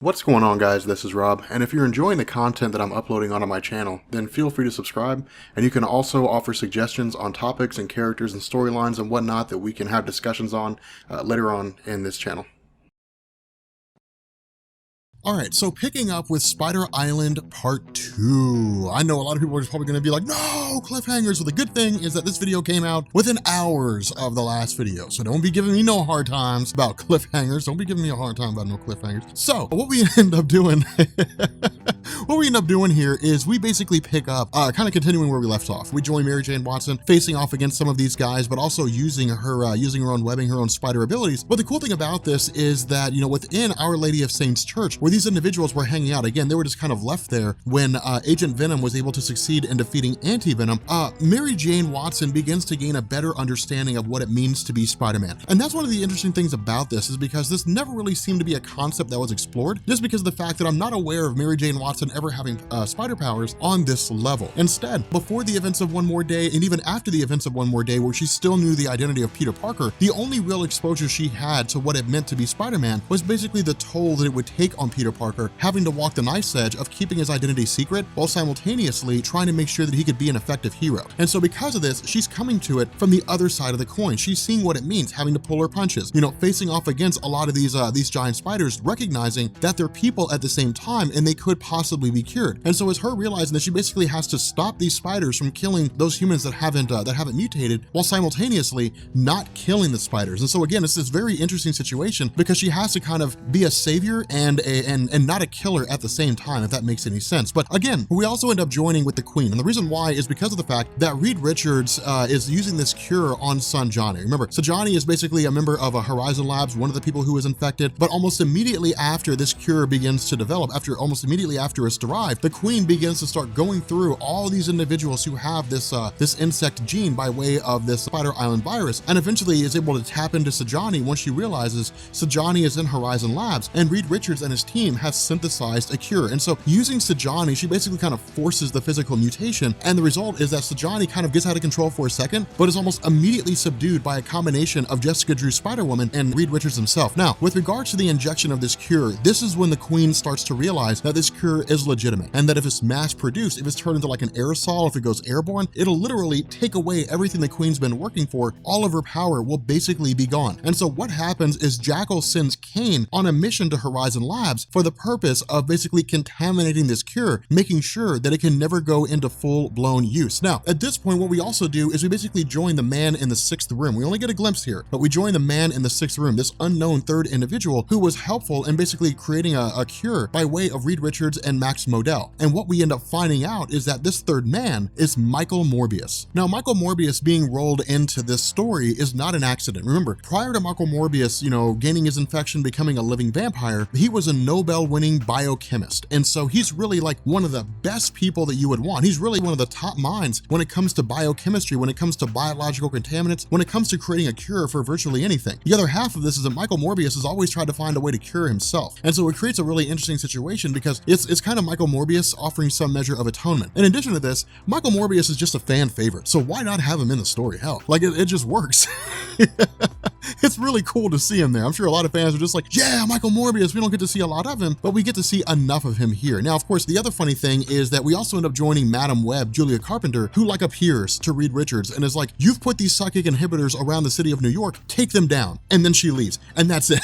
What's going on, guys? This is Rob, and if you're enjoying the content that I'm uploading onto my channel, then feel free to subscribe, and you can also offer suggestions on topics and characters and storylines and whatnot that we can have discussions on later on in this channel. Alright, so picking up with Spider Island Part 2. I know a lot of people are probably going to be like, no, cliffhangers. Well, the good thing is that this video came out within hours of the last video, so don't be giving me no hard times about cliffhangers. Don't be giving me a hard time about no cliffhangers. So, what we end up doing... What we end up doing here is we basically pick up, kind of continuing where we left off. We join Mary Jane Watson facing off against some of these guys, but also using her own webbing, her own spider abilities. But the cool thing about this is that, you know, within Our Lady of Saints Church, where these individuals were hanging out, again, they were just kind of left there when Agent Venom was able to succeed in defeating Anti-Venom. Mary Jane Watson begins to gain a better understanding of what it means to be Spider-Man. And that's one of the interesting things about this, is because this never really seemed to be a concept that was explored, just because of the fact that I'm not aware of Mary Jane Watson ever having spider powers on this level. Instead, before the events of One More Day, and even after the events of One More Day, where she still knew the identity of Peter Parker, the only real exposure she had to what it meant to be Spider-Man was basically the toll that it would take on Peter Parker, having to walk the knife's edge of keeping his identity secret while simultaneously trying to make sure that he could be an effective hero. And so because of this, she's coming to it from the other side of the coin. She's seeing what it means, having to pull her punches, you know, facing off against a lot of these giant spiders, recognizing that they're people at the same time and they could possibly be cured. And so it's her realizing that she basically has to stop these spiders from killing those humans that haven't mutated, while simultaneously not killing the spiders. And so again, it's this very interesting situation because she has to kind of be a savior and not a killer at the same time, if that makes any sense. But again, we also end up joining with the Queen, and the reason why is because of the fact that Reed Richards is using this cure on son Johnny. Remember, so Johnny is basically a member of Horizon Labs, one of the people who was infected, but almost immediately after this cure begins to develop, almost immediately after it's derived, the Queen begins to start going through all these individuals who have this insect gene by way of this Spider Island virus, and eventually is able to tap into Sajani once she realizes Sajani is in Horizon Labs, and Reed Richards and his team have synthesized a cure. And so using Sajani, she basically kind of forces the physical mutation, and the result is that Sajani kind of gets out of control for a second, but is almost immediately subdued by a combination of Jessica Drew's Spider-Woman and Reed Richards himself. Now, with regards to the injection of this cure, this is when the Queen starts to realize that this cure is legitimate, and that if it's mass produced, if it's turned into like an aerosol, if it goes airborne, it'll literally take away everything the Queen's been working for. All of her power will basically be gone. And so what happens is Jackal sends Kaine on a mission to Horizon Labs for the purpose of basically contaminating this cure, making sure that it can never go into full-blown use. Now, at this point, what we also do is we basically join the man in the sixth room. We only get a glimpse here, but we join the man in the sixth room, this unknown third individual who was helpful in basically creating a cure by way of Reed Richards and Max Modell. And what we end up finding out is that this third man is Michael Morbius. Now, Michael Morbius being rolled into this story is not an accident. Remember, prior to Michael Morbius, you know, gaining his infection, becoming a living vampire, he was a Nobel-winning biochemist. And so he's really like one of the best people that you would want. He's really one of the top minds when it comes to biochemistry, when it comes to biological contaminants, when it comes to creating a cure for virtually anything. The other half of this is that Michael Morbius has always tried to find a way to cure himself. And so it creates a really interesting situation because it's kind of Michael Morbius offering some measure of atonement. In addition to this, Michael Morbius is just a fan favorite, so why not have him in the story? Hell, like it just works. It's really cool to see him there. I'm sure a lot of fans are just like, yeah, Michael Morbius, we don't get to see a lot of him, but we get to see enough of him here. Now, of course, the other funny thing is that we also end up joining Madam Web, Julia Carpenter, who like appears to Reed Richards and is like, you've put these psychic inhibitors around the city of New York, take them down. And then she leaves, and that's it.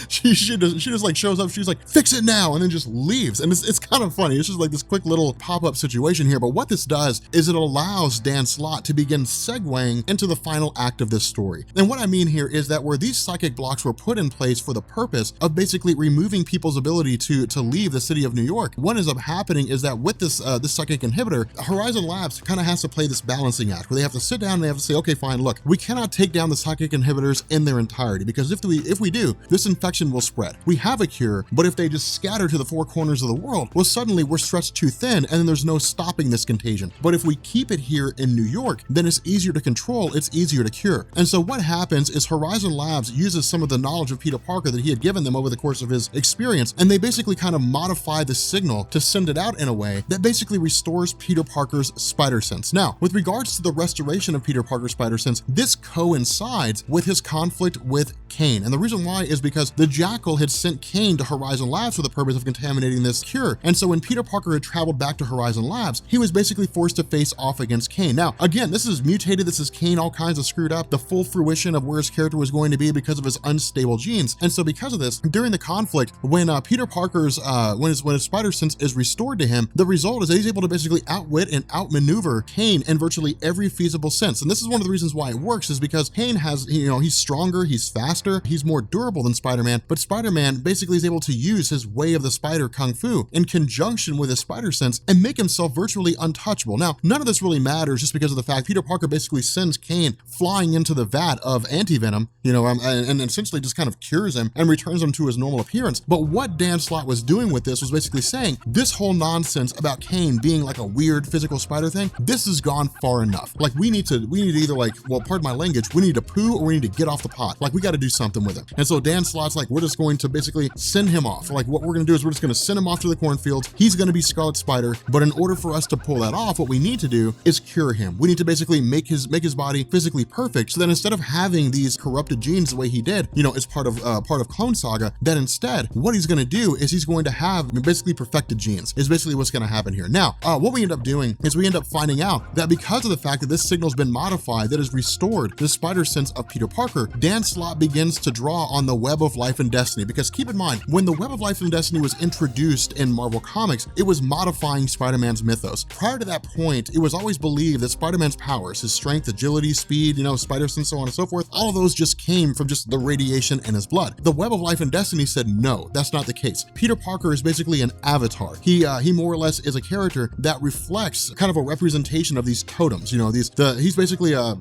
she just like shows up, she's like, fix it now, and then just leaves. And it's kind of funny. It's just like this quick little pop-up situation here. But what this does is it allows Dan Slott to begin segueing into the final act of this story. And what I mean here is that where these psychic blocks were put in place for the purpose of basically removing people's ability to leave the city of New York, what ends up happening is that with this psychic inhibitor, Horizon Labs kind of has to play this balancing act where they have to sit down and they have to say, okay, fine, look, we cannot take down the psychic inhibitors in their entirety, because if we do, this infection will spread. We have a cure, but if they just scatter to the four corners of the world, well, suddenly we're stretched too thin and then there's no stopping this contagion. But if we keep it here in New York, then it's easier to control, it's easier to cure. And so what happens is Horizon Labs uses some of the knowledge of Peter Parker that he had given them over the course of his experience, and they basically kind of modify the signal to send it out in a way that basically restores Peter Parker's spider sense. Now, with regards to the restoration of Peter Parker's spider sense, this coincides with his conflict with Kaine. And the reason reason why is because the Jackal had sent Kaine to Horizon Labs for the purpose of contaminating this cure. And so when Peter Parker had traveled back to Horizon Labs, he was basically forced to face off against Kaine. Now, again, this is mutated, this is Kaine all kinds of screwed up, the full fruition of where his character was going to be because of his unstable genes. And so because of this, during the conflict, when Peter Parker's, when his spider sense is restored to him, the result is that he's able to basically outwit and outmaneuver Kaine in virtually every feasible sense. And this is one of the reasons why it works, is because Kaine has, he's stronger, he's faster, he's more durable than Spider-Man, but Spider-Man basically is able to use his way of the spider kung fu in conjunction with his spider sense and make himself virtually untouchable. Now, none of this really matters just because of the fact Peter Parker basically sends Kaine flying into the vat of anti-venom, and essentially just kind of cures him and returns him to his normal appearance. But what Dan Slott was doing with this was basically saying this whole nonsense about Kaine being like a weird physical spider thing, this has gone far enough. Like we need to either like, well, pardon my language, we need to poo or we need to get off the pot. Like we got to do something with him. And so Dan Slott's like, we're just going to basically send him off. Like what we're going to do is we're just going to send him off to the cornfields. He's going to be Scarlet Spider. But in order for us to pull that off, what we need to do is cure him. We need to basically make his body physically perfect. So that instead of having these corrupted genes the way he did, as part of Clone Saga, that instead what he's going to do is he's going to have basically perfected genes is basically what's going to happen here. Now, what we end up doing is we end up finding out that because of the fact that this signal's been modified, that has restored the spider sense of Peter Parker, Dan Slott begins to draw on the Web of Life and Destiny. Because keep in mind, when the Web of Life and Destiny was introduced in Marvel Comics, it was modifying Spider-Man's mythos. Prior to that point, it was always believed that Spider-Man's powers, his strength, agility, speed, spider sense, so on and so forth, all of those just came from just the radiation in his blood. The Web of Life and Destiny said, no, that's not the case. Peter Parker is basically an avatar. He more or less is a character that reflects kind of a representation of these totems. He's basically a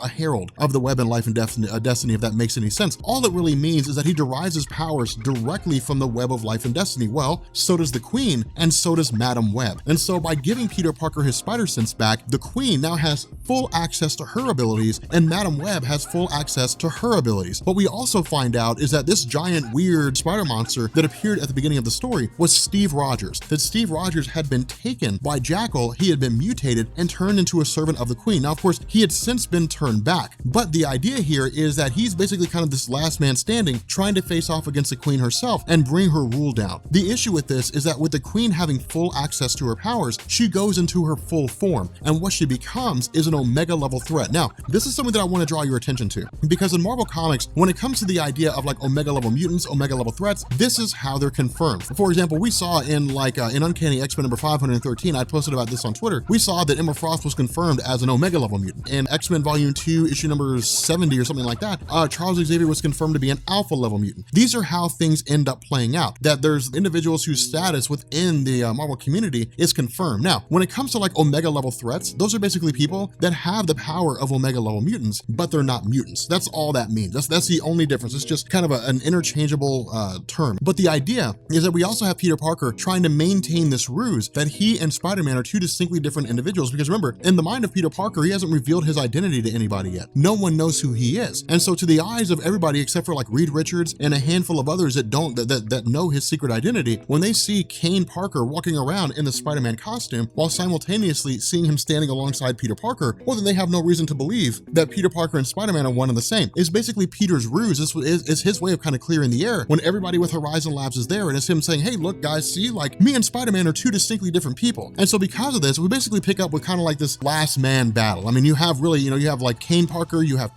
herald of the Web and Life and Destiny, if that makes any sense. All it really means is that he derives his powers directly from the Web of Life and Destiny. Well, so does the Queen, and so does Madam Web. And so by giving Peter Parker his spider sense back, the Queen now has full access to her abilities, and Madam Web has full access to her abilities. What we also find out is that this giant weird spider monster that appeared at the beginning of the story was Steve Rogers. That Steve Rogers had been taken by Jackal, he had been mutated and turned into a servant of the Queen. Now, of course, he had since been turned back, but the idea here is that he's basically kind of this last man standing, trying to face off against the Queen herself and bring her rule down. The issue with this is that with the Queen having full access to her powers, she goes into her full form, and what she becomes is an Omega level threat. Now, this is something that I want to draw your attention to, because in Marvel Comics, when it comes to the idea of like Omega level mutants, Omega level threats, this is how they're confirmed. For example, we saw in Uncanny X-Men number 513, I posted about this on Twitter, we saw that Emma Frost was confirmed as an Omega level mutant. In X-Men Volume 2, issue number 70 or something like that, Charles Xavier was confirmed to be an Alpha level mutant. These are how things end up playing out, that there's individuals whose status within the Marvel community is confirmed. Now, when it comes to like Omega level threats, those are basically people that have the power of Omega level mutants, but they're not mutants. That's all that means. That's the only difference. It's just kind of an interchangeable term. But the idea is that we also have Peter Parker trying to maintain this ruse that he and Spider-Man are two distinctly different individuals, because remember, in the mind of Peter Parker, he hasn't revealed his identity to anybody yet. No one knows who he is. And so to the eyes of everybody except for like Reed Richards and a handful of others that know his secret identity, when they see Kaine Parker walking around in the Spider-Man costume while simultaneously seeing him standing alongside Peter Parker, well, then they have no reason to believe that Peter Parker and Spider-Man are one and the same. It's basically Peter's ruse. This is his way of kind of clearing the air when everybody with Horizon Labs is there, and it's him saying, hey, look guys, see, like me and Spider-Man are two distinctly different people. And so because of this, we basically pick up with kind of like this last man battle. I mean, you have really, you have like Kaine Parker, you have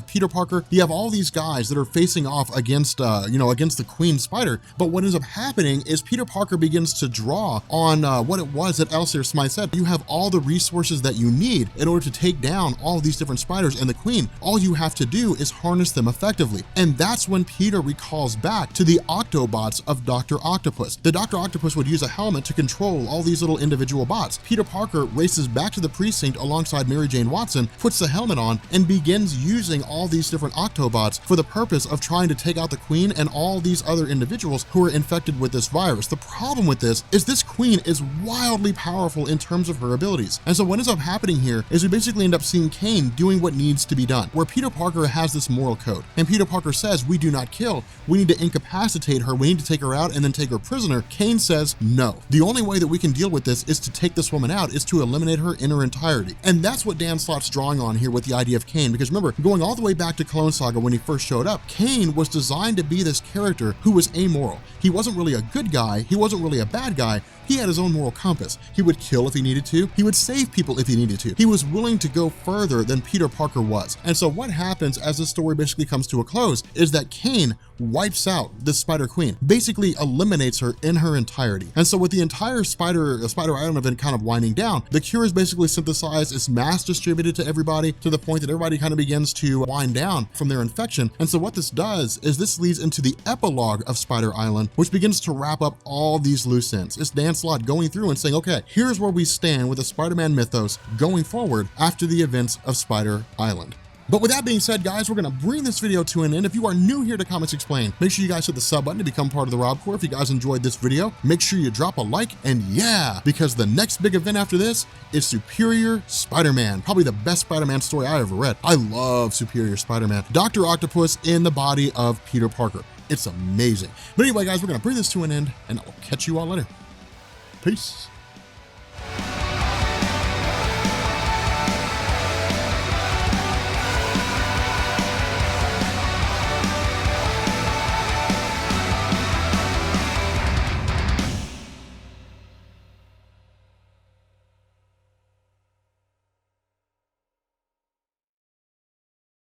Peter Parker, you have all these guys that are facing off against, against the Queen Spider. But what ends up happening is Peter Parker begins to draw on what it was that Elsier Smythe said. You have all the resources that you need in order to take down all of these different spiders and the Queen. All you have to do is harness them effectively. And that's when Peter recalls back to the Octobots of Dr. Octopus. The Dr. Octopus would use a helmet to control all these little individual bots. Peter Parker races back to the precinct alongside Mary Jane Watson, puts the helmet on, and begins using all these different Octobots for the purpose of trying to take out the Queen and all these other individuals who are infected with this virus. The problem with this is this Queen is wildly powerful in terms of her abilities. And so what ends up happening here is we basically end up seeing Kaine doing what needs to be done, where Peter Parker has this moral code. And Peter Parker says, we do not kill. We need to incapacitate her. We need to take her out and then take her prisoner. Kaine says, no. The only way that we can deal with this is to take this woman out, is to eliminate her in her entirety. And that's what Dan Slott's drawing on here with the idea of Kaine, because remember, going all the way back to Clone Saga when he first showed up, Kaine was designed to be this character who was amoral. He wasn't really a good guy, he wasn't really a bad guy, he had his own moral compass. He would kill if he needed to, he would save people if he needed to. He was willing to go further than Peter Parker was. And so what happens as the story basically comes to a close is that Kaine wipes out this Spider Queen, basically eliminates her in her entirety. And so with the entire Spider Island event kind of winding down, the cure is basically synthesized, it's mass distributed to everybody to the point that everybody kind of begins to wind down from their infection. And so what this does is this leads into the epilogue of Spider Island, which begins to wrap up all these loose ends. It's Dan Slott going through and saying, okay, here's where we stand with the Spider-Man mythos going forward after the events of Spider Island. But with that being said, guys, we're gonna bring this video to an end. If you are new here to Comics Explained, make sure you guys hit the sub button to become part of the Rob Corps. If you guys enjoyed this video, make sure you drop a like, and yeah, because the next big event after this is Superior Spider-Man, probably the best Spider-Man story I ever read. I love Superior Spider-Man. Dr. Octopus in the body of Peter Parker. It's amazing. But anyway, guys, we're gonna bring this to an end, and I will catch you all later. Peace.